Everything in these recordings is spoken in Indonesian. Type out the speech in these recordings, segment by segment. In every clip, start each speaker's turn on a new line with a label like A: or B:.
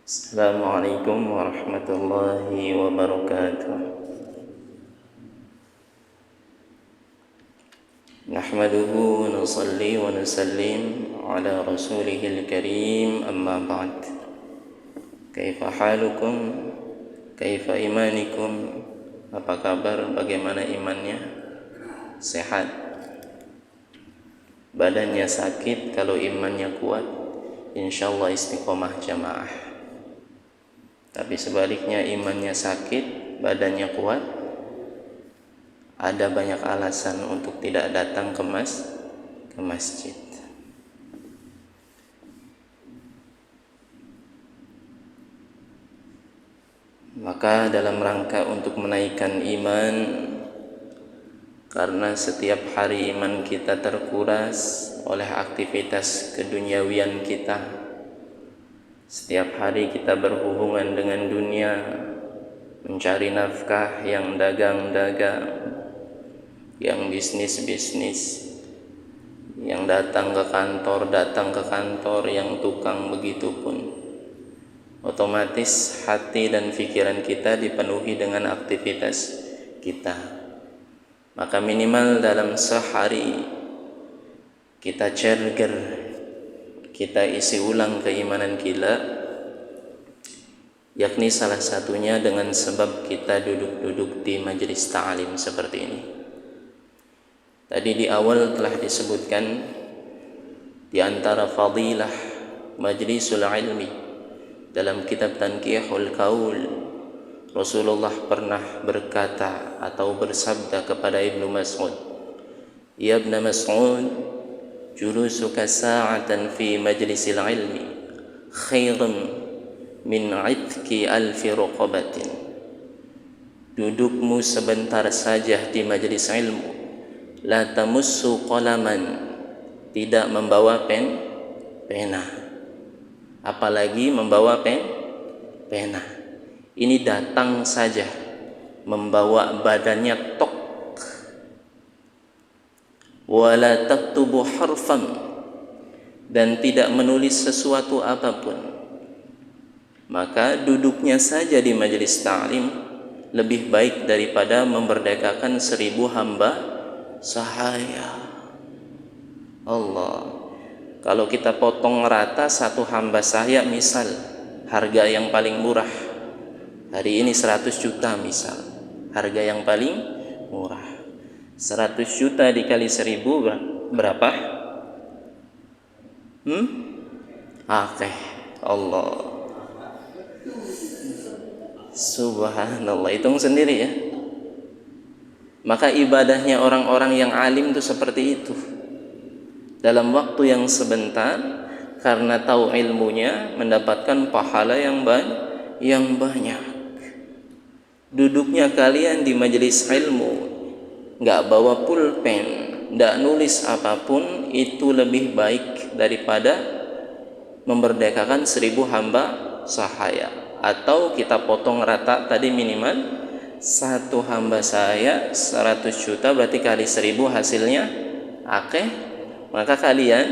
A: Assalamualaikum warahmatullahi wabarakatuh. Nahmaduhu wa nusalli wa nusallim ala rasulihil karim, amma ba'd. Kaifa halukum? Kaifa imanikum? Apa kabar? Bagaimana imannya? Sehat? Badannya sakit? Kalau imannya kuat, insyaallah istiqomah jamaah. Tapi sebaliknya imannya sakit, badannya kuat, ada banyak alasan untuk tidak datang ke masjid. Maka dalam rangka untuk menaikkan iman, karena setiap hari iman kita terkuras oleh aktivitas keduniawian kita. Setiap hari kita berhubungan dengan dunia, mencari nafkah, yang dagang-dagang, yang bisnis-bisnis, yang datang ke kantor, yang tukang, begitu pun. Otomatis hati dan pikiran kita dipenuhi dengan aktivitas kita. Maka minimal dalam sehari kita cerger, kita isi ulang keimanan kita, yakni salah satunya dengan sebab kita duduk-duduk di majelis ta'lim seperti ini. Tadi di awal telah disebutkan di antara fadilah majlisul ilmi dalam kitab Tanqihul Qaul, Rasulullah pernah berkata atau bersabda kepada Ibnu Mas'ud, "Ya Ibnu Mas'ud, julusuka sa'atan fi majlisil ilmi khairan min 'itqi alfi raqabatin." Dudukmu sebentar saja di majelis ilmu, la tamussu qalaman, tidak membawa pena, apalagi membawa pena. Ini datang saja membawa badannya tok. Wala taktubu harfan, dan tidak menulis sesuatu apapun. Maka duduknya saja di majelis ta'lim lebih baik daripada memerdekakan 1000 hamba sahaya. Allah, kalau kita potong rata satu hamba sahaya, misal harga yang paling murah hari ini 100 juta, misal harga yang paling murah, 100 juta dikali 1000 berapa? Oke. Allah, subhanallah, hitung sendiri ya. Maka ibadahnya orang-orang yang alim itu seperti itu. Dalam waktu yang sebentar, karena tahu ilmunya, mendapatkan pahala yang banyak. Duduknya kalian di majelis ilmu, nggak bawa pulpen, nggak nulis apapun, itu lebih baik daripada memerdekakan 1000 hamba sahaya. Atau kita potong rata tadi, minimal satu hamba sahaya 100 juta, berarti kali 1000 hasilnya akeh. Maka kalian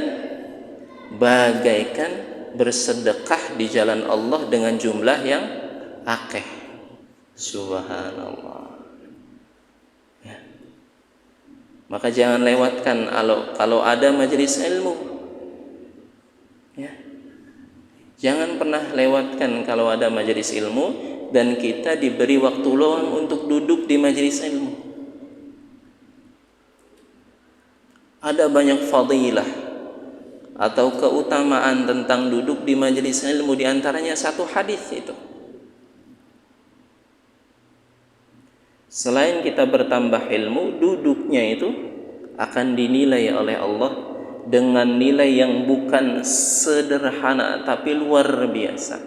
A: bagaikan bersedekah di jalan Allah dengan jumlah yang akeh. Subhanallah ya. Maka jangan lewatkan kalau ada majelis ilmu ya. Jangan pernah lewatkan kalau ada majelis ilmu dan kita diberi waktu luang untuk duduk di majelis ilmu. Ada banyak fadilah atau keutamaan tentang duduk di majelis ilmu, di antaranya satu hadis itu. Selain kita bertambah ilmu, duduknya itu akan dinilai oleh Allah dengan nilai yang bukan sederhana tapi luar biasa.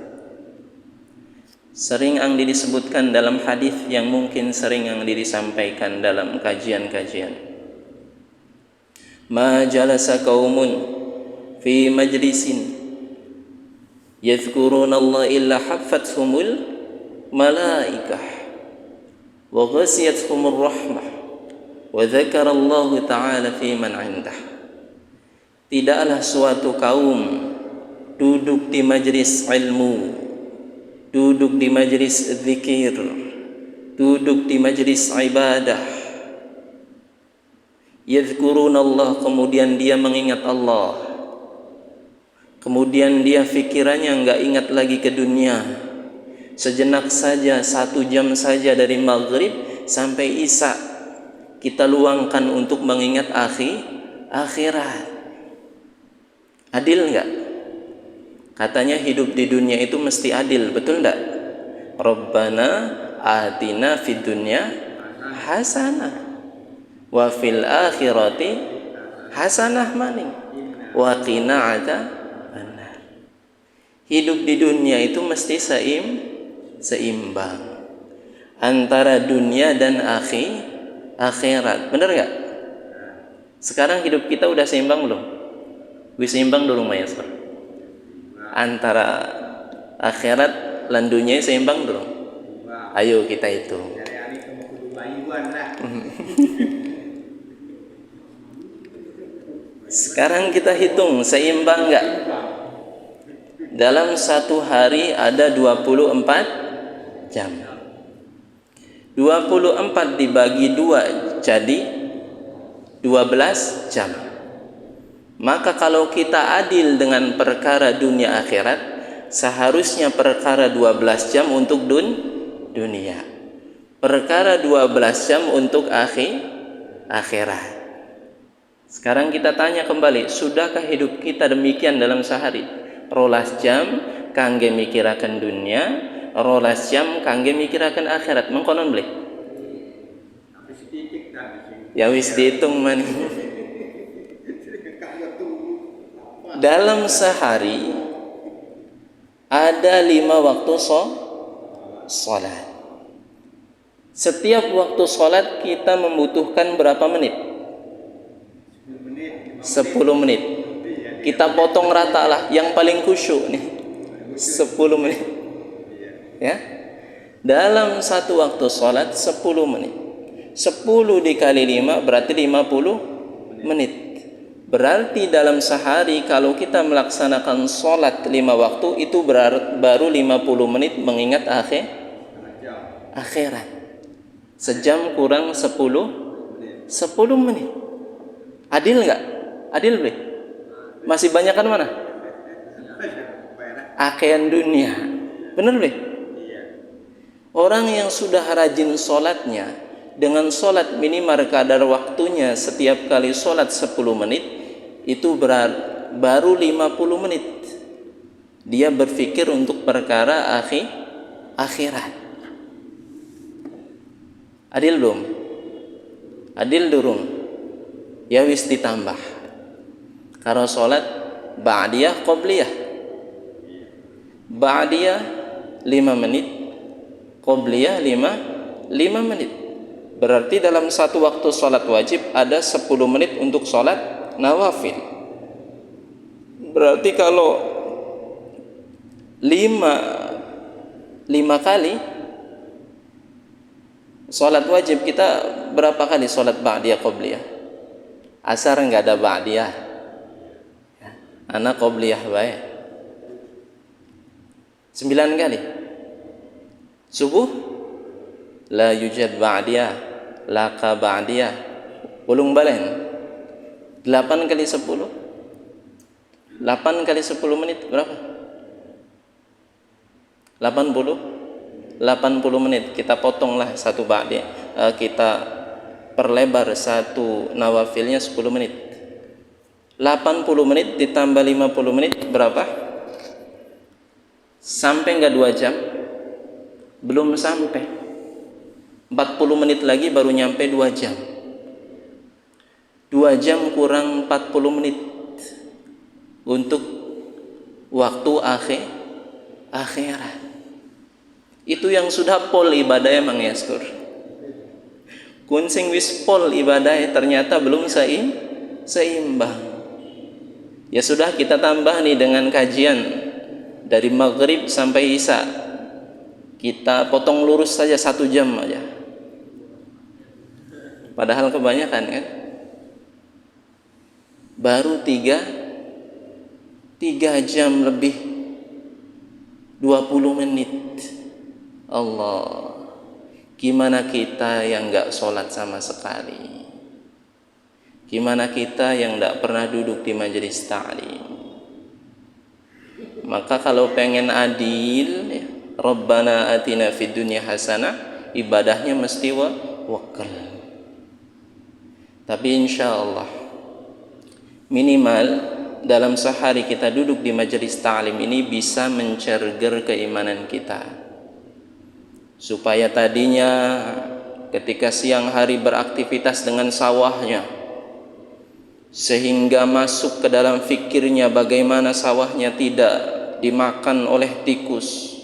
A: Sering yang disebutkan dalam hadis yang mungkin sering yang disampaikan dalam kajian-kajian. Ma jalasa qaumun fi majlisin yadhkuruna Allah illa haffathumul malaikah wa ghasiyatuhumur rahmah wa dzakara Allah ta'ala fi man 'indah. Tidaklah suatu kaum duduk di majelis ilmu duduk di majelis zikir, duduk di majelis ibadah, yadhkurunallah, kemudian dia mengingat Allah, kemudian dia fikirannya enggak ingat lagi ke dunia, sejenak saja, 1 jam saja dari maghrib sampai isya kita luangkan untuk mengingat akhirat. Adil enggak? Katanya hidup di dunia itu mesti adil, betul enggak? Rabbana atina fid dunya hasanah wa fil akhirati hasanah maning wa qina adzabannar. Hidup di dunia itu mesti seimbang antara dunia dan akhirat. Benar enggak? Sekarang hidup kita udah seimbang belum? Wis seimbang dulu maestro. Antara akhirat lan dunia seimbang dulu. Ayo kita hitung. Sekarang kita hitung seimbang enggak? Dalam 1 hari ada 24 jam. 24 dibagi 2 jadi 12 jam. Maka kalau kita adil dengan perkara dunia akhirat, seharusnya perkara 12 jam untuk dunia, perkara 12 jam untuk akhirat. Sekarang kita tanya kembali, sudahkah hidup kita demikian dalam sehari? 12 jam kangge mikirakan dunia, 12 jam kangge mikirakan akhirat. Mengkonon boleh? Ya wis dihitung man. Dalam sehari ada 5 waktu sholat. Setiap waktu sholat kita membutuhkan berapa menit? 10 menit. Kita potong rata lah, yang paling khusyuk nih 10 menit. Ya. Dalam satu waktu sholat 10 menit. 10 dikali 5 berarti 50 menit. Berarti dalam sehari kalau kita melaksanakan sholat 5 waktu itu baru 50 menit mengingat akhirat. Sejam kurang 10 menit. Adil enggak? Adil boleh? Masih banyakan mana? Akean dunia. Benar boleh? Orang yang sudah rajin sholatnya dengan sholat minimal kadar waktunya setiap kali sholat 10 menit itu baru 50 menit dia berpikir untuk perkara akhirat. Adil belum? Adil durung? Ya wis ditambah. Kalau sholat ba'diyah qobliyah, ba'diyah 5 menit, qobliyah 5 menit. Berarti dalam satu waktu sholat wajib ada 10 menit untuk sholat nawafil. Berarti kalau 5 kali sholat wajib kita berapa kali sholat ba'diyah qobliyah? Asar enggak ada ba'diyah, anak qobliyah baik 9 kali. Subuh la yujad ba'diyah, laka ba'diyah, ulung balen 8 kali 10, 8 kali 10 menit berapa? 80 menit. Kita potonglah satu ba'diyah, kita perlebar satu nawafilnya 10 menit. 80 menit ditambah 50 menit berapa? Sampai enggak 2 jam? Belum sampai. 40 menit lagi baru nyampe 2 jam. 2 jam kurang 40 menit untuk waktu akhirat. Itu yang sudah pol ibadah emang ya skur. Kunsing wis pol ibadah ternyata belum seimbang. Ya sudah, kita tambah nih dengan kajian dari maghrib sampai isya. Kita potong lurus saja 1 jam aja. Padahal kebanyakan kan. Baru 3 jam lebih 20 menit. Allah, gimana kita yang gak sholat sama sekali? Gimana kita yang gak pernah duduk di majelis ta'lim? Maka kalau pengen adil ya, Rabbana atina fid dunya hasanah, ibadahnya mesti wakal. Tapi insya Allah minimal dalam sehari kita duduk di majelis ta'lim ini bisa mencerger keimanan kita, supaya tadinya ketika siang hari beraktivitas dengan sawahnya, sehingga masuk ke dalam fikirnya bagaimana sawahnya tidak dimakan oleh tikus,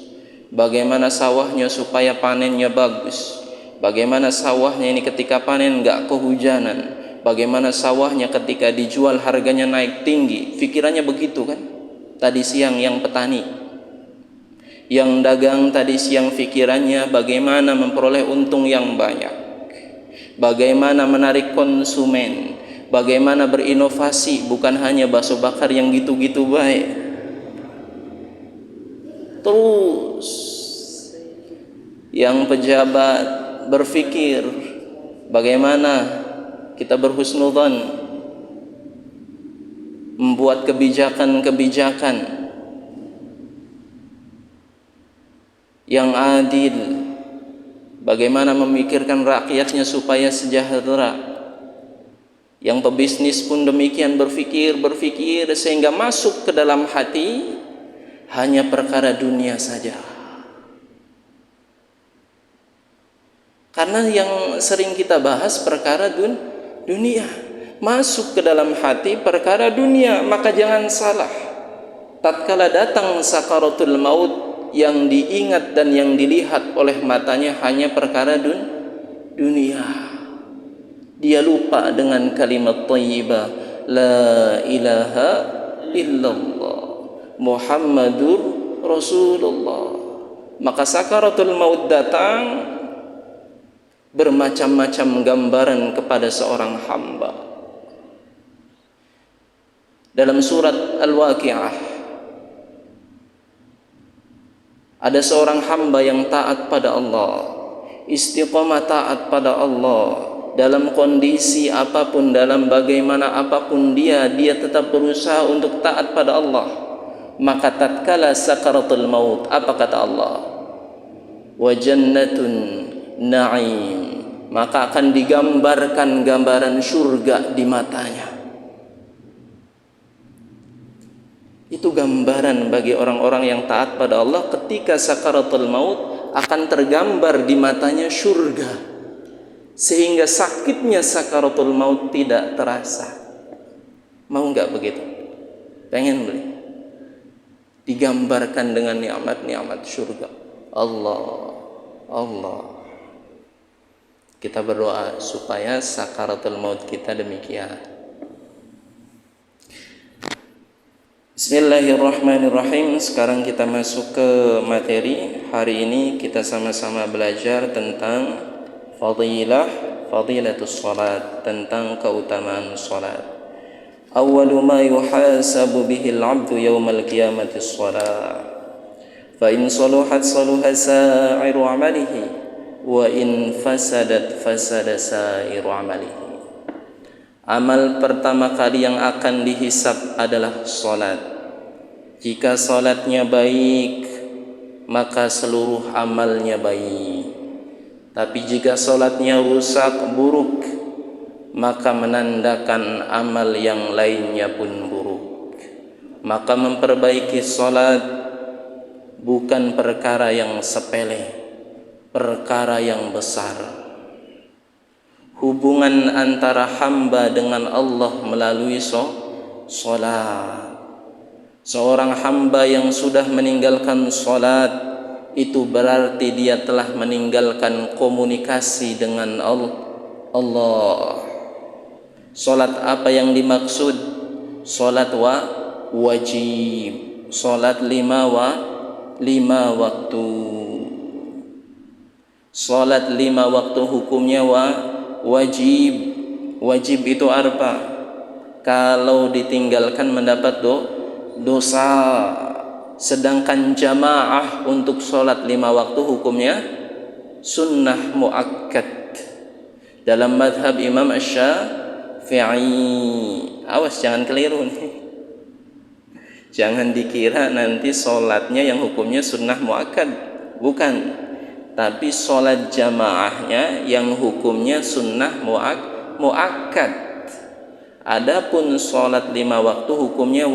A: bagaimana sawahnya supaya panennya bagus, bagaimana sawahnya ini ketika panen enggak kehujanan, bagaimana sawahnya ketika dijual harganya naik tinggi. Pikirannya begitu kan? Tadi siang yang petani, yang dagang tadi siang pikirannya bagaimana memperoleh untung yang banyak, bagaimana menarik konsumen, bagaimana berinovasi, bukan hanya bakso bakar yang gitu-gitu baik. Terus yang pejabat berpikir bagaimana kita berhusnudzon, membuat kebijakan-kebijakan yang adil, bagaimana memikirkan rakyatnya supaya sejahtera. Yang pebisnis pun demikian, berpikir sehingga masuk ke dalam hati hanya perkara dunia saja. Karena yang sering kita bahas perkara dunia, masuk ke dalam hati perkara dunia. Maka jangan salah, tatkala datang sakaratul maut, yang diingat dan yang dilihat oleh matanya hanya perkara dunia. Dia lupa dengan kalimat thayyibah, la ilaha illallah Muhammadur Rasulullah. Maka sakaratul maut datang bermacam-macam gambaran kepada seorang hamba. Dalam surat Al-Waqi'ah ada seorang hamba yang taat pada Allah, istiqamah taat pada Allah, dalam kondisi apapun, dalam bagaimana apapun dia tetap berusaha untuk taat pada Allah. Maka tatkala sakaratul maut, apa kata Allah? Wa jannatun na'im, maka akan digambarkan gambaran surga di matanya. Itu gambaran bagi orang-orang yang taat pada Allah. Ketika sakaratul maut akan tergambar di matanya surga, sehingga sakitnya sakaratul maut tidak terasa. Mau nggak begitu? Pengen beli? Digambarkan dengan nikmat-nikmat surga. Allah. Kita berdoa supaya sakaratul maut kita demikian. Bismillahirrahmanirrahim. Sekarang kita masuk ke materi. Hari ini kita sama-sama belajar tentang fadilatus salat, tentang keutamaan salat. Awwalu ma yuhasabu bihi al-'abdu yawmal qiyamati as-salat. Fa in saluhat saluha sa'iru 'amalihi wa in fasadat fasada sa'iru 'amalihi. Amal pertama kali yang akan dihisab adalah salat. Jika salatnya baik, maka seluruh amalnya baik. Tapi jika salatnya rusak, buruk, maka menandakan amal yang lainnya pun buruk. Maka memperbaiki salat bukan perkara yang sepele, perkara yang besar. Hubungan antara hamba dengan Allah melalui salat. Seorang hamba yang sudah meninggalkan salat, itu berarti dia telah meninggalkan komunikasi dengan Allah. Salat apa yang dimaksud? Salat wajib. Salat lima waktu. Salat 5 waktu hukumnya wajib. Wajib itu apa? Kalau ditinggalkan mendapat dosa. Sedangkan jamaah untuk sholat 5 waktu hukumnya sunnah muakkad dalam madhab Imam Asy-Syafi'i. Awas jangan keliru nih. Jangan dikira nanti sholatnya yang hukumnya sunnah muakkad, bukan. Tapi sholat jamaahnya yang hukumnya sunnah muakkad. Adapun sholat 5 waktu hukumnya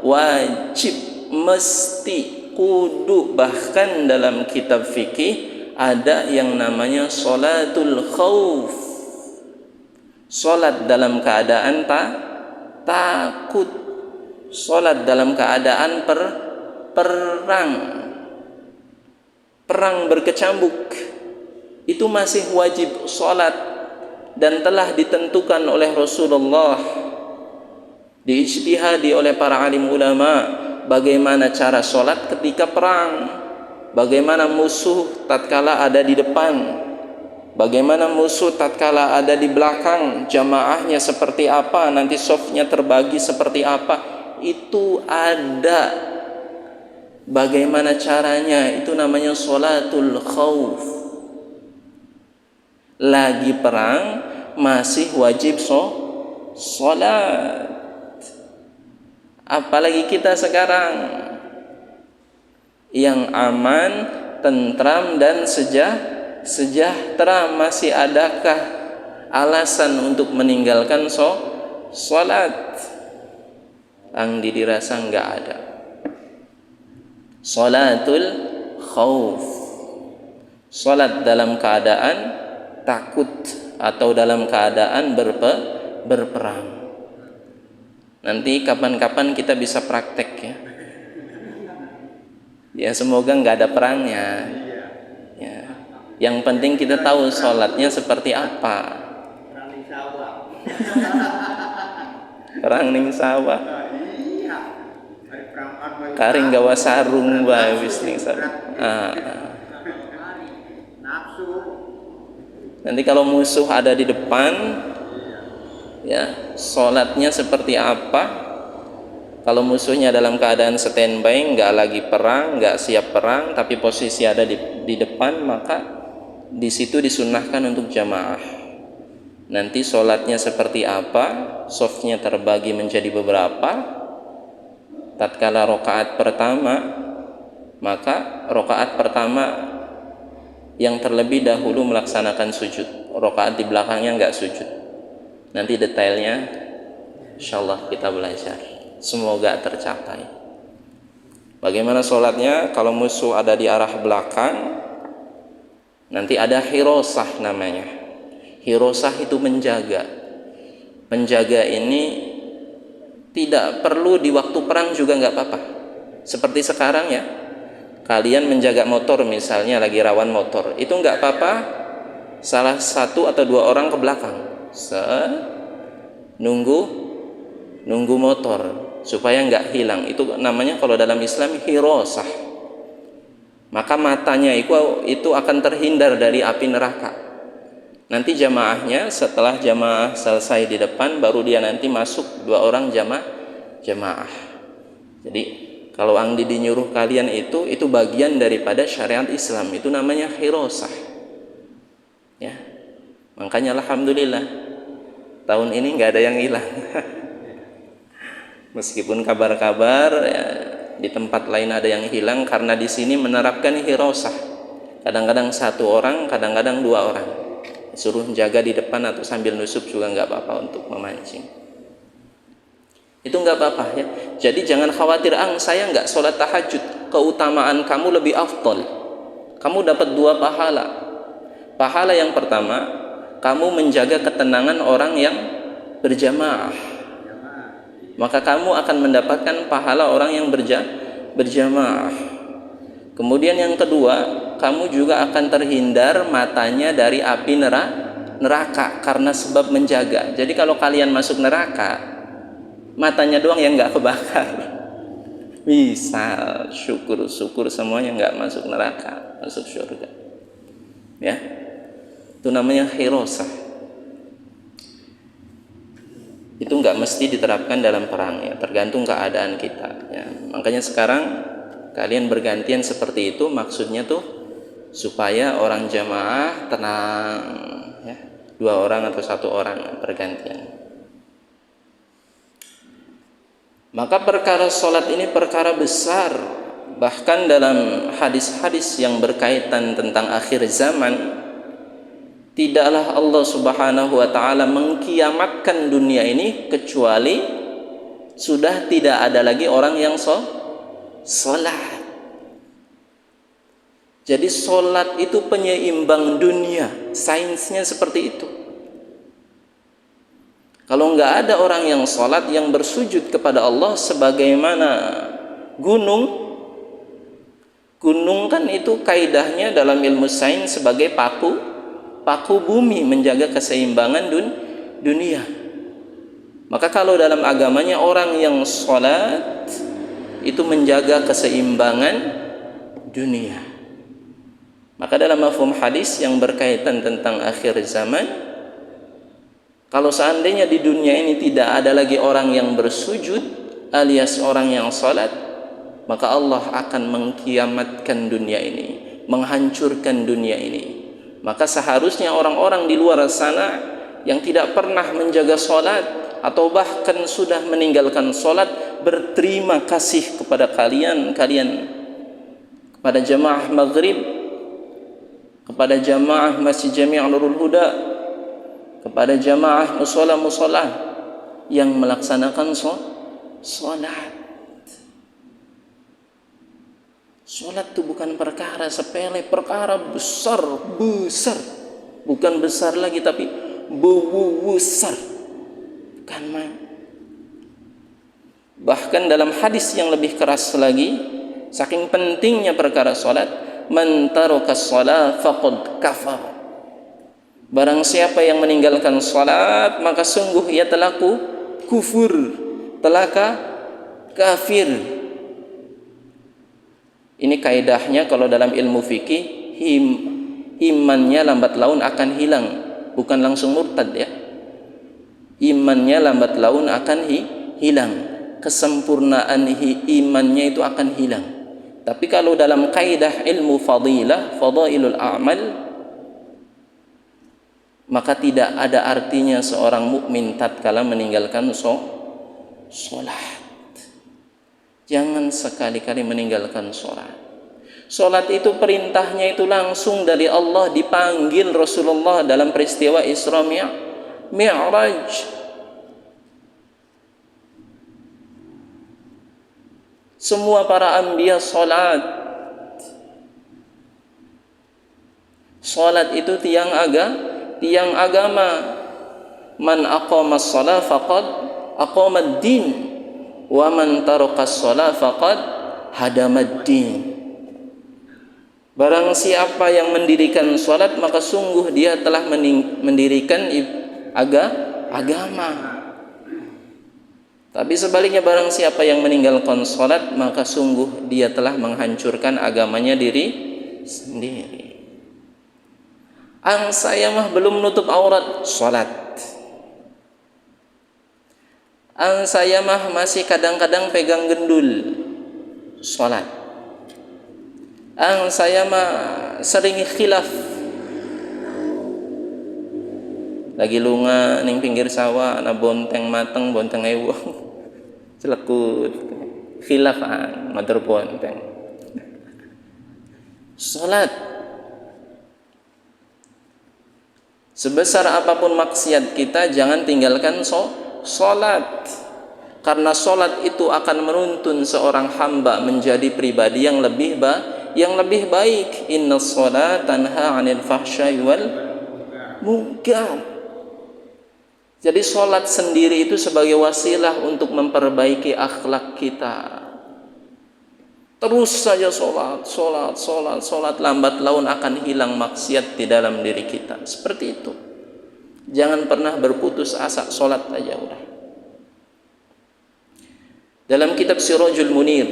A: wajib, mesti, kudu. Bahkan dalam kitab fikih ada yang namanya sholatul khauf, sholat dalam keadaan takut, sholat dalam keadaan perang berkecambuk. Itu masih wajib sholat dan telah ditentukan oleh Rasulullah, diijtihadi oleh para alim ulama bagaimana cara sholat ketika perang, bagaimana musuh tatkala ada di depan, bagaimana musuh tatkala ada di belakang, jamaahnya seperti apa, nanti safnya terbagi seperti apa, itu ada bagaimana caranya. Itu namanya sholatul khauf. Lagi perang masih wajib sholat. Apalagi kita sekarang yang aman, tentram dan sejahtera, masih adakah alasan untuk meninggalkan sholat? Angdi dirasa enggak ada. Sholatul khauf, sholat dalam keadaan takut atau dalam keadaan berperang. Nanti kapan-kapan kita bisa praktek ya. Ya semoga nggak ada perangnya. Ya. Yang penting kita tahu sholatnya seperti apa. Perang ning sawah. Karing gawa sarung bae wis ning sarung. Nanti kalau musuh ada di depan, ya sholatnya seperti apa? Kalau musuhnya dalam keadaan standby, nggak lagi perang, nggak siap perang, tapi posisi ada di depan, maka di situ disunnahkan untuk jamaah. Nanti sholatnya seperti apa? Shafnya terbagi menjadi beberapa. Tatkala rakaat pertama, maka rakaat pertama yang terlebih dahulu melaksanakan sujud, rakaat di belakangnya nggak sujud. Nanti detailnya insyaallah kita belajar, semoga tercapai. Bagaimana sholatnya? Kalau musuh ada di arah belakang, nanti ada hirosah namanya. Hirosah itu menjaga. Penjaga ini tidak perlu di waktu perang juga nggak apa-apa. Seperti sekarang ya, kalian menjaga motor misalnya, lagi rawan motor, itu nggak apa-apa salah satu atau dua orang ke belakang nunggu motor supaya nggak hilang. Itu namanya kalau dalam Islam hirosah. Maka matanya itu akan terhindar dari api neraka. Nanti jamaahnya setelah jamaah selesai di depan, baru dia nanti masuk dua orang jamaah. Jadi kalau angdi dinyuruh kalian itu bagian daripada syariat Islam, itu namanya hirosah. Ya, makanya alhamdulillah tahun ini nggak ada yang hilang. Meskipun kabar-kabar ya, di tempat lain ada yang hilang, karena di sini menerapkan hirosah. Kadang-kadang satu orang, kadang-kadang dua orang. Suruh jaga di depan atau sambil nusuk juga nggak apa-apa untuk memancing. Itu nggak apa-apa ya. Jadi jangan khawatir, saya nggak sholat tahajud, keutamaan kamu lebih afdal. Kamu dapat 2 pahala. Pahala yang pertama, kamu menjaga ketenangan orang yang berjamaah. Maka kamu akan mendapatkan pahala orang yang berjamaah. Kemudian yang kedua, kamu juga akan terhindar matanya dari api neraka karena sebab menjaga. Jadi kalau kalian masuk neraka, matanya doang yang nggak kebakar. Misal syukur semuanya nggak masuk neraka, masuk surga. Ya, itu namanya hirosah. Itu nggak mesti diterapkan dalam perang ya, tergantung keadaan kita. Ya. Makanya sekarang kalian bergantian seperti itu, maksudnya tuh supaya orang jamaah tenang ya, 2 orang atau 1 orang bergantian. Maka perkara sholat ini perkara besar. Bahkan dalam hadis-hadis yang berkaitan tentang akhir zaman, tidaklah Allah Subhanahu wa ta'ala mengkiamatkan dunia ini kecuali sudah tidak ada lagi orang yang sholat. Jadi sholat itu penyeimbang dunia, sainsnya seperti itu. Kalau nggak ada orang yang sholat, yang bersujud kepada Allah sebagaimana gunung kan itu kaidahnya dalam ilmu sains sebagai paku bumi, menjaga keseimbangan dunia. Maka kalau dalam agamanya orang yang sholat itu menjaga keseimbangan dunia. Maka dalam mafhum hadis yang berkaitan tentang akhir zaman, kalau seandainya di dunia ini tidak ada lagi orang yang bersujud alias orang yang sholat, maka Allah akan mengkiamatkan dunia ini, menghancurkan dunia ini. Maka seharusnya orang-orang di luar sana yang tidak pernah menjaga sholat atau bahkan sudah meninggalkan sholat berterima kasih kepada kalian, kepada jamaah maghrib, kepada jamaah Masjid Jami' Nurul Huda, kepada jamaah musola yang melaksanakan sholat. Sholat itu bukan perkara sepele, perkara besar. Bukan besar lagi, tapi besar. Karena bahkan dalam hadis yang lebih keras lagi, saking pentingnya perkara sholat, man tarakas shalah faqad kafar. Barang siapa yang meninggalkan sholat, maka sungguh ia telah kufur, telah kafir. Ini kaidahnya kalau dalam ilmu fikih, imannya lambat laun akan hilang, bukan langsung murtad ya. Imannya lambat laun akan hilang, kesempurnaan imannya itu akan hilang. Tapi kalau dalam kaidah ilmu fadailul a'mal, maka tidak ada artinya seorang mukmin tatkala meninggalkan sholat. Jangan sekali-kali meninggalkan sholat. Sholat itu perintahnya itu langsung dari Allah, dipanggil Rasulullah dalam peristiwa Isra Mi'raj. Semua para anbiya sholat. Sholat itu tiang agama. Man aqamas shalah faqad aqamad din, wa man taraqas shalah faqad hadamad din. Barang siapa yang mendirikan sholat, maka sungguh dia telah mendirikan agama. Tapi sebaliknya, barang siapa yang meninggalkan sholat, maka sungguh dia telah menghancurkan agamanya diri sendiri. Saya mah belum nutup aurat, sholat. Saya mah masih kadang-kadang pegang gendul, sholat. Saya mah sering khilaf, lagi lunga ning pinggir sawah, ana bonteng mateng, bonteng ewo, celekut, khilafan, matur bonteng. Salat. Sebesar apapun maksiat kita, jangan tinggalkan salat. Karena salat itu akan menuntun seorang hamba menjadi pribadi yang lebih baik. Innas salata tanha 'anil fahsya'i wal munkar. Jadi sholat sendiri itu sebagai wasilah untuk memperbaiki akhlak kita. Terus saja sholat, lambat laun akan hilang maksiat di dalam diri kita. Seperti itu. Jangan pernah berputus asa, sholat aja udah. Dalam kitab Sirajul Munir,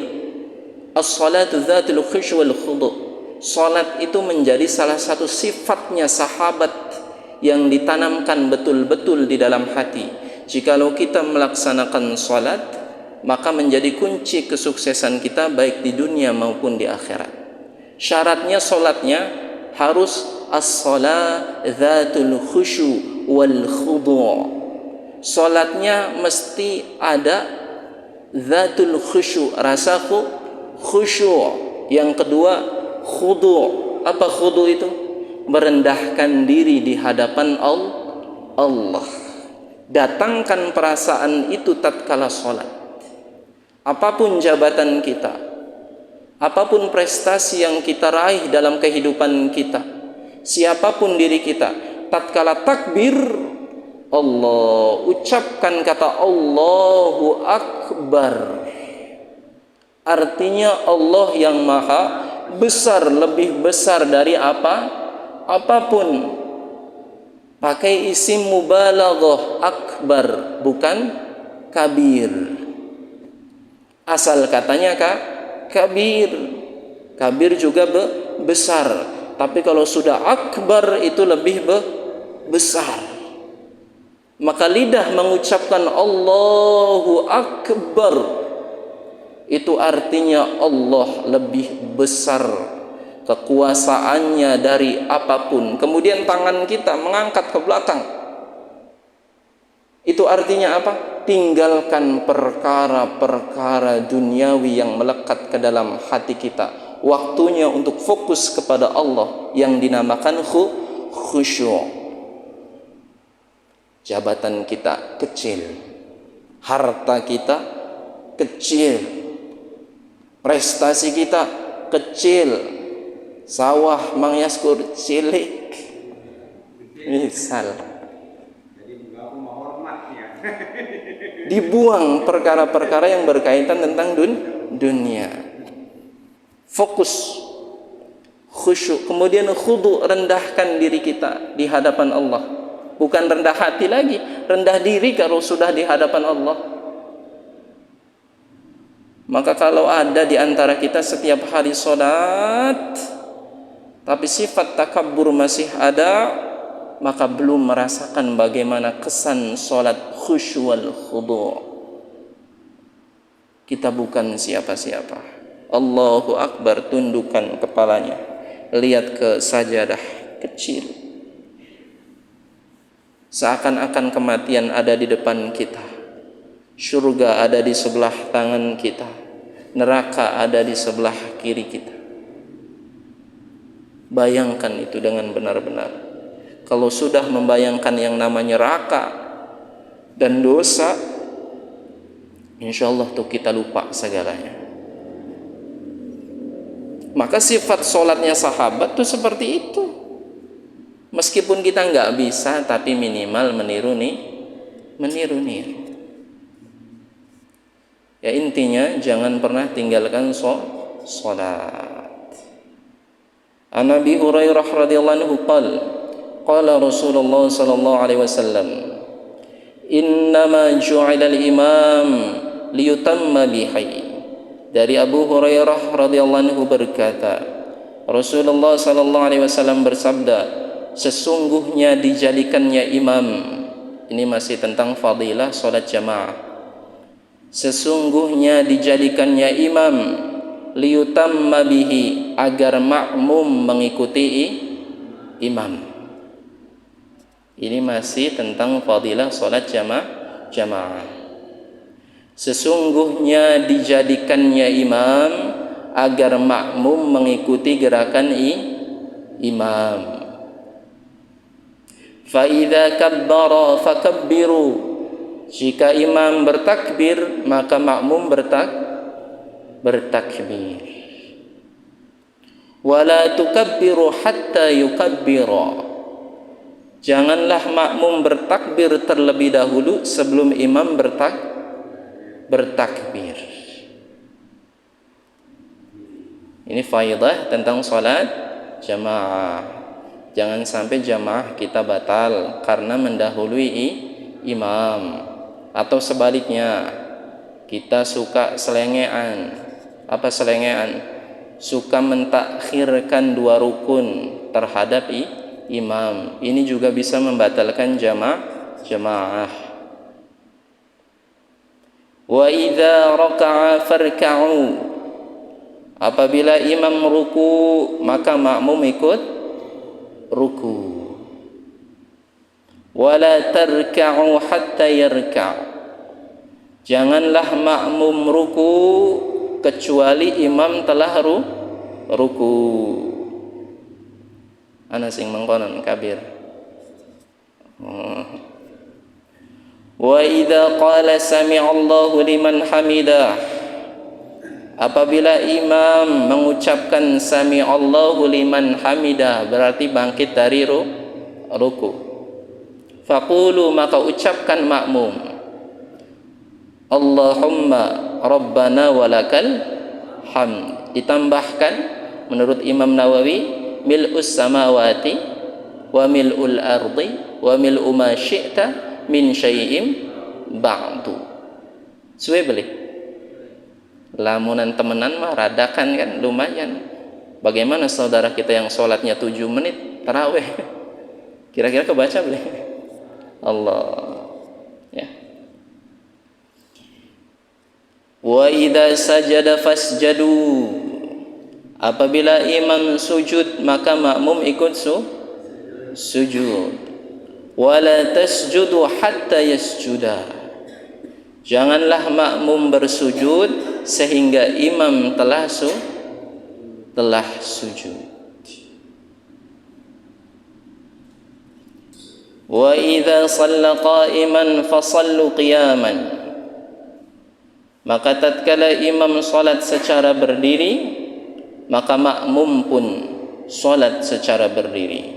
A: as-salatu dzatul khusyu' wal khudu'. Sholat itu menjadi salah satu sifatnya sahabat yang ditanamkan betul-betul di dalam hati. Jikalau kita melaksanakan salat, maka menjadi kunci kesuksesan kita baik di dunia maupun di akhirat. Syaratnya solatnya harus as-salat dzatul khusyu wal khudu'. Solatnya mesti ada dzatul khusyu, rasa khusyuk. Yang kedua khudu'. Apa khudu' itu? Merendahkan diri di hadapan Allah. Datangkan perasaan itu tatkala salat. Apapun jabatan kita, apapun prestasi yang kita raih dalam kehidupan kita, siapapun diri kita, tatkala takbir Allah, ucapkan kata Allahu Akbar. Artinya Allah yang maha besar, lebih besar dari apapun. Pakai isim mubalaghah, akbar, bukan kabir. Asal katanya kabir. Kabir juga besar. Tapi kalau sudah akbar itu lebih besar. Maka lidah mengucapkan Allahu Akbar, itu artinya Allah lebih besar kekuasaannya dari apapun. Kemudian tangan kita mengangkat ke belakang, itu artinya apa? Tinggalkan perkara-perkara duniawi yang melekat ke dalam hati kita. Waktunya untuk fokus kepada Allah yang dinamakan khusyuk. Jabatan kita kecil, harta kita kecil, prestasi kita kecil, sawah Mang Yaskur cilik, misal. Dibuang perkara-perkara yang berkaitan tentang dunia. Fokus, khusyuk, kemudian khudu, rendahkan diri kita di hadapan Allah. Bukan rendah hati lagi, rendah diri kalau sudah di hadapan Allah. Maka kalau ada di antara kita setiap hari sholat, tapi sifat takabbur masih ada, maka belum merasakan bagaimana kesan sholat khusyuk wal khudu'. Kita bukan siapa-siapa. Allahu Akbar, tundukkan kepalanya, lihat ke sajadah kecil. Seakan-akan kematian ada di depan kita, surga ada di sebelah tangan kita, neraka ada di sebelah kiri kita. Bayangkan itu dengan benar-benar. Kalau sudah membayangkan yang namanya neraka dan dosa, insya Allah tuh kita lupa segalanya. Maka sifat sholatnya sahabat tuh seperti itu. Meskipun kita nggak bisa, tapi minimal meniru. Ya intinya jangan pernah tinggalkan sholat. An Abi Hurairah radhiyallahu anhu qala Rasulullah sallallahu alaihi wasallam, innama ju'ila al-imam liyutamma bihi. Dari Abu Hurairah radhiyallahu anhu berkata, Rasulullah sallallahu alaihi wasallam bersabda, sesungguhnya dijadikannya imam. Ini masih tentang fadilah salat jamaah. Sesungguhnya dijadikannya imam liyutamma bihi, agar makmum mengikuti imam. Ini masih tentang fadilah salat jamaah. Sesungguhnya dijadikannya imam agar makmum mengikuti gerakan imam. Fa idza kabbara fakabbiru, jika imam bertakbir maka makmum bertakbir. Wala tukabbiru hatta yukabbira, janganlah makmum bertakbir terlebih dahulu sebelum imam bertakbir. Ini faidah tentang salat jamaah. Jangan sampai jamaah kita batal karena mendahului imam, atau sebaliknya kita suka selengean. Apa selengean? Suka mentakhirkan dua rukun terhadap imam. Ini juga bisa membatalkan jamaah. Wa idza raka'a farka'u. Apabila imam ruku, maka makmum ikut ruku. Wala tarka'u hatta yarka'. Janganlah makmum ruku kecuali imam telah ruku. Ana sing mengkonon kabir. Wa idza qala sami'allahu liman hamidah. Apabila imam mengucapkan sami'allahu liman hamidah, berarti bangkit dari ruku. Faqulu, maka ucapkan makmum, Allahumma rabbana walakal hamd. Ditambahkan menurut Imam Nawawi, mil'us samawati wa mil'ul ardi wa mil'u ma syi'ta min syai'im ba'du. Suwe beli lamunan temenan mah radakan kan lumayan. Bagaimana saudara kita yang sholatnya 7 menit tarawih? Kira-kira kebaca beli? Allah ya. Wa idza sajada fasjadu. Apabila imam sujud, maka makmum ikut sujud. Wala tasjudu hatta yasjuda. Janganlah makmum bersujud sehingga imam telah sujud. Wa idza shalla qa'iman fasallu qiyaman. Maka tatkala imam salat secara berdiri, maka makmum pun salat secara berdiri.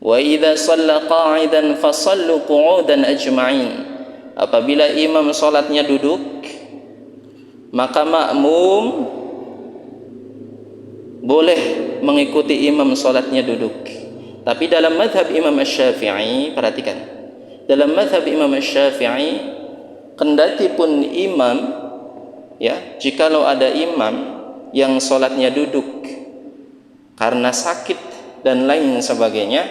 A: Wa idza shalla qa'idan fasallu qu'udan ajma'in. Apabila imam salatnya duduk, maka makmum boleh mengikuti imam salatnya duduk. Tapi dalam mazhab Imam Asy-Syafi'i, perhatikan, dalam mazhab Imam Asy-Syafi'i, kendati pun imam, ya, jikalau ada imam yang salatnya duduk karena sakit dan lain sebagainya,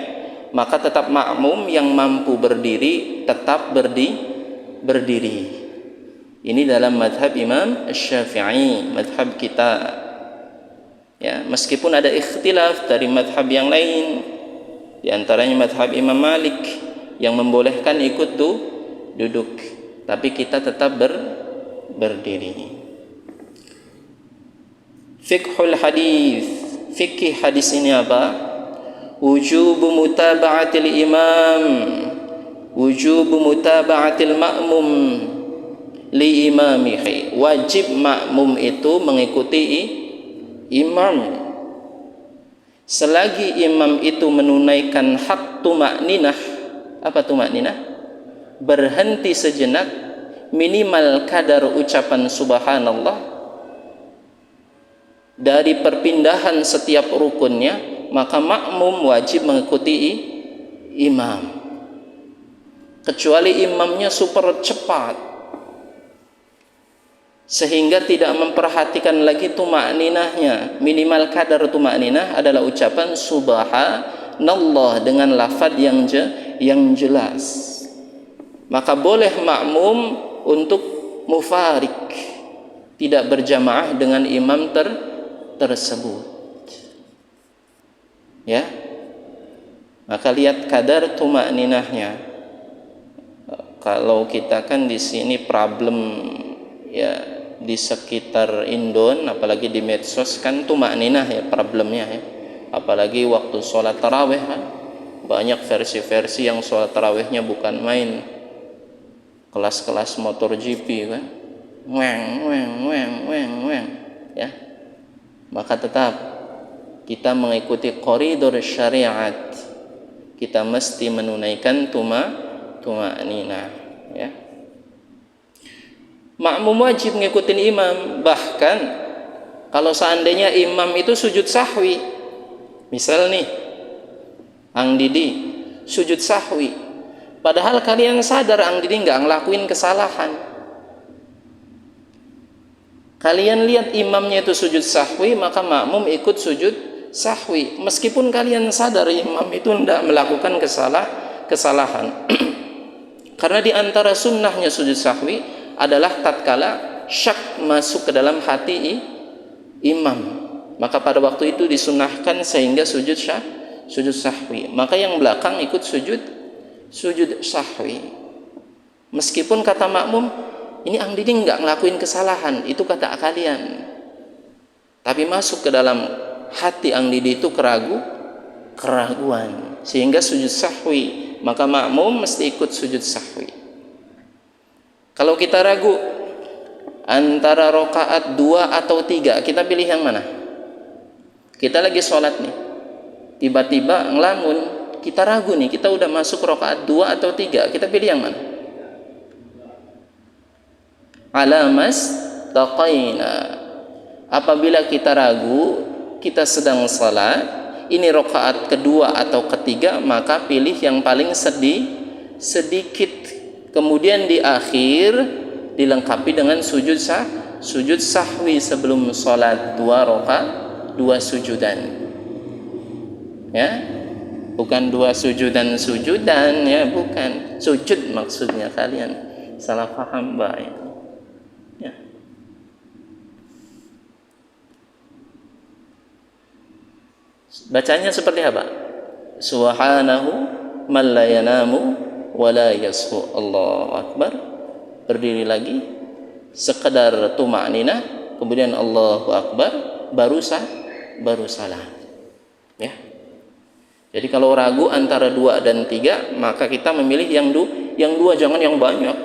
A: maka tetap makmum yang mampu berdiri tetap berdiri. Ini dalam mazhab Imam Asy-Syafi'i, mazhab kita. Ya, meskipun ada ikhtilaf dari mazhab yang lain, di antaranya mazhab Imam Malik yang membolehkan ikut duduk, tapi kita tetap berdiri. Fiqhul hadis. Fikih hadis ini apa? Wujubu mutaba'atil imam, wujubu mutaba'atil ma'mum li imamihi. Wajib makmum itu mengikuti imam selagi imam itu menunaikan hak tumakninah. Apa tumakninah? Berhenti sejenak, minimal kadar ucapan subhanallah dari perpindahan setiap rukunnya, maka makmum wajib mengikuti imam. Kecuali imamnya super cepat sehingga tidak memperhatikan lagi tumakninahnya. Minimal kadar tumakninah adalah ucapan subhanallah dengan lafaz yang jelas. Maka boleh makmum untuk mufarik, tidak berjamaah dengan imam tersebut. Ya. Maka lihat kadar tumakninahnya. Kalau kita kan di sini problem, ya, di sekitar Indon, apalagi di medsos kan tumakninah ya problemnya ya. Apalagi waktu sholat tarawih kan, banyak versi-versi yang sholat tarawihnya bukan main, kelas-kelas motor GP kan, weng ya. Maka tetap kita mengikuti koridor syariat, kita mesti menunaikan tumakninah ya. Makmum wajib ngikutin imam. Bahkan kalau seandainya imam itu sujud sahwi, misal nih Ang Didi sujud sahwi, padahal kalian sadar Ang Didi nggak ngelakuin kesalahan, kalian lihat imamnya itu sujud sahwi, maka makmum ikut sujud sahwi meskipun kalian sadar imam itu tidak melakukan kesalahan. Karena di antara sunnahnya sujud sahwi adalah tatkala syak masuk ke dalam hati imam, maka pada waktu itu disunahkan sehingga sujud sahwi. Maka yang belakang ikut sujud sahwi. Meskipun kata makmum, ini Ang Diding nggak ngelakuin kesalahan, itu kata kalian. Tapi masuk ke dalam hati Ang Didi itu keraguan, sehingga sujud sahwi, maka makmum mesti ikut sujud sahwi. Kalau kita ragu antara rakaat 2 atau 3, kita pilih yang mana? Kita lagi sholat nih, tiba-tiba ngelamun, kita ragu nih, kita udah masuk rakaat 2 atau 3, kita pilih yang mana? Alamas taqaina. Apabila kita ragu, kita sedang salat, ini rakaat kedua atau ketiga, maka pilih yang paling sedikit. Kemudian di akhir dilengkapi dengan sujud sahwi sebelum salat 2 rakaat, 2 sujudan. Ya. Bukan 2 sujudan ya, bukan. Sujud maksudnya, kalian salah paham baik. Ya. Bacanya seperti apa? Subhanahu man la yanamu wa la yashu. Allahu akbar. Berdiri lagi, sekedar tuma'ninah, kemudian Allahu akbar, baru salam. Ya. Jadi kalau ragu antara 2 dan 3, maka kita memilih yang 2, jangan yang banyak.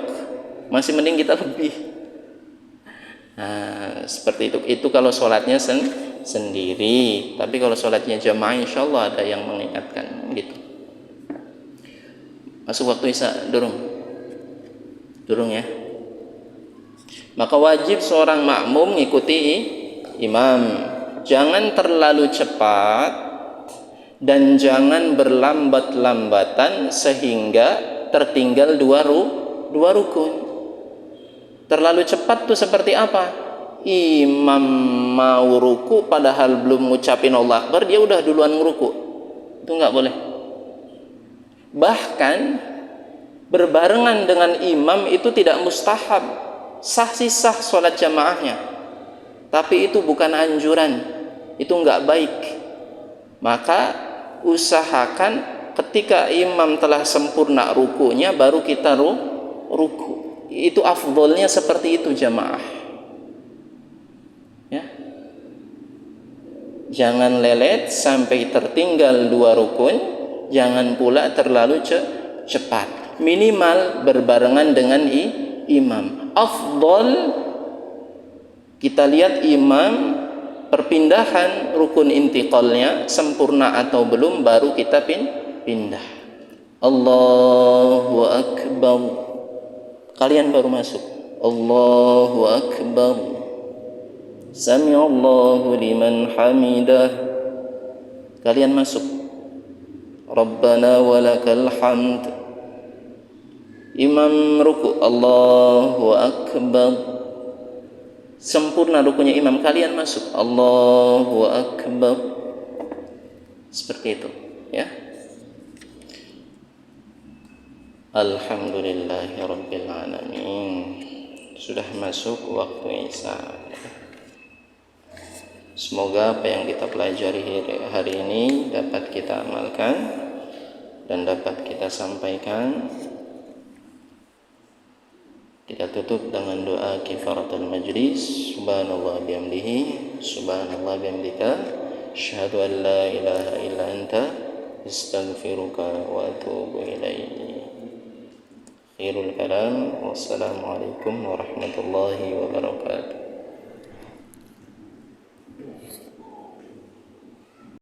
A: Masih mending kita lebih. Nah, seperti itu. Itu kalau sholatnya sendiri. Tapi kalau sholatnya jamaah, insya Allah ada yang mengingatkan gitu. Masuk waktu isya, durung ya. Maka wajib seorang makmum mengikuti imam. Jangan terlalu cepat dan jangan berlambat-lambatan sehingga tertinggal dua rukun. Terlalu cepat tuh seperti apa? Imam mau ruku padahal belum ngucapin Allah Akbar, dia udah duluan ngeruku. Itu nggak boleh. Bahkan berbarengan dengan imam itu tidak mustahab. Sah sholat jamaahnya, tapi itu bukan anjuran, itu nggak baik. Maka usahakan ketika imam telah sempurna rukunya baru kita ruku. Itu afdolnya seperti itu jamaah. Ya. Jangan lelet sampai tertinggal 2 rukun, jangan pula terlalu cepat. Minimal berbarengan dengan imam. Afdol kita lihat imam perpindahan rukun intiqalnya sempurna atau belum, baru kita pindah. Allahu akbar. Kalian baru masuk. Allahu akbar. Sami'allahu liman hamidah. Kalian masuk. Rabbana walakal hamd. Imam ruku, Allahu akbar. Sempurna rukunya imam, kalian masuk. Allahu akbar. Seperti itu, ya. Alhamdulillahirabbil alamin. Sudah masuk waktu isya. Semoga apa yang kita pelajari hari ini dapat kita amalkan dan dapat kita sampaikan. Kita tutup dengan doa kifaratul majlis. Subhanallah bihamdihi, subhanallah bihamdika, asyhadu an la ilaha illa anta, astaghfiruka wa atubu ilaik. Khairul kalam. Wassalamualaikum warahmatullahi wabarakatuh.